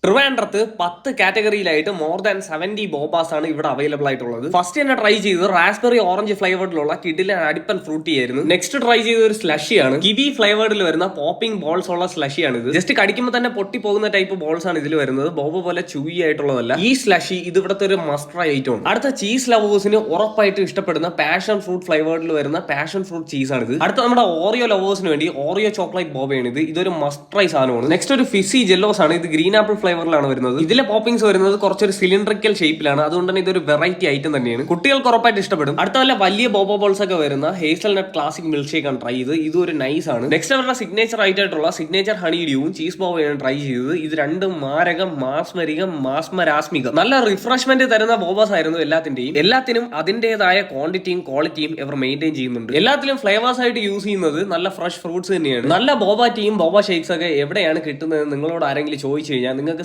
ട്രിവാൻഡ്രത്ത് 10 കാറ്റഗറിയിലായിട്ട് more than 70 ബോബാസ് ആണ് ഇവിടെ അവൈലബിൾ ആയിട്ടുള്ളത്. ഫസ്റ്റ് തന്നെ ട്രൈ ചെയ്തത് റാസ്ബെറി ഓറഞ്ച് ഫ്ലേവേർഡിലുള്ള കിഡിലെ അടിപ്പൻ ഫ്രൂട്ടി ആയിരുന്നു. നെക്സ്റ്റ് ട്രൈ ചെയ്ത ഒരു സ്ലഷിയാണ്. കിവി ഫ്ലേവേർഡിൽ വരുന്ന പോപ്പിംഗ് ബോൾസ് ഉള്ള സ്ലഷിയാണ് ഇത്. ജസ്റ്റ് കടിക്കുമ്പോൾ തന്നെ പൊട്ടി പോകുന്ന ടൈപ്പ് ബോൾസ് ആണ് ഇതിൽ വരുന്നത്. ബോബ പോലെ ചൂയി ആയിട്ടുള്ളതല്ല ഈ സ്ലഷി. ഇത് ഇവിടുത്തെ ഒരു മസ്റ്റ് ട്രൈ ഐറ്റം ആണ്. അടുത്ത ചീസ് ലവേഴ്സിന് ഉറപ്പായിട്ട് ഇഷ്ടപ്പെടുന്ന പാഷൻ ഫ്രൂട്ട് ഫ്ലേവേർഡിൽ വരുന്ന പാഷൻ ഫ്രൂട്ട് ചീസ് ആണ് ഇത്. അടുത്ത നമ്മുടെ ഓറിയോ ലവേഴ്സിന് വേണ്ടി ഓറിയോ ചോക്ലേറ്റ് ബോബയാണ് ഇത്. ഇതൊരു മസ്റ്റ് ട്രൈ സാധനമാണ്. നെക്സ്റ്റ് ഒരു ഫിസി ജെല്ലോസ് ആണ്. ഇത് ഗ്രീൻ ആപ്പിൾ ഫ്ലേവറിലാണ് വരുന്നത്. ഇതിലെ പോപ്പിംഗ്സ് വരുന്നത് കുറച്ചൊരു സിലിണ്ടറിക്കൽ ഷേപ്പിലാണ്. അതുകൊണ്ട് തന്നെ ഇതൊരു വെറൈറ്റി ഐറ്റം തന്നെയാണ്. കുട്ടികൾക്ക് ഉറപ്പായിട്ട് ഇഷ്ടപ്പെടും. അടുത്ത വല്ല വലിയ ബോബോ ബോൾസ് ഒക്കെ വരുന്ന ഹേസൽനട്ട് ക്ലാസിക് മിൽക്ക് ഷേക്ക് ആണ് ട്രൈ ചെയ്ത്. ഇത് ഒരു നൈസ് ആണ്. നെക്സ്റ്റ് അവരുടെ സിഗ്നേച്ചർ ആയിട്ടുള്ള സിഗ്നേച്ചർ ഹണി ഡ്യൂവും ചീസ് ബോബയാണ് ട്രൈ ചെയ്തത്. ഇത് രണ്ടും മാരകം മാസ്മരാസ്മികം നല്ല റിഫ്രഷ്മെന്റ് തരുന്ന ബോബാസ് ആയിരുന്നു. എല്ലാത്തിനും അതിന്റേതായ ക്വാണ്ടിറ്റിയും ക്വാളിറ്റിയും ഇവർ മെയിൻറ്റെയിൻ ചെയ്യുന്നുണ്ട്. എല്ലാത്തിലും ഫ്ലേവേഴ്സ് ആയിട്ട് യൂസ് ചെയ്യുന്നത് നല്ല ഫ്രഷ് ഫ്രൂട്ട്സ് തന്നെയാണ്. നല്ല ബോബ ടീയും ബോബ ഷേക്സ് ഒക്കെ എവിടെയാണ് കിട്ടുന്നത് നിങ്ങളോട് ആരെങ്കിലും ചോദിച്ചു കഴിഞ്ഞാൽ നിങ്ങൾക്ക്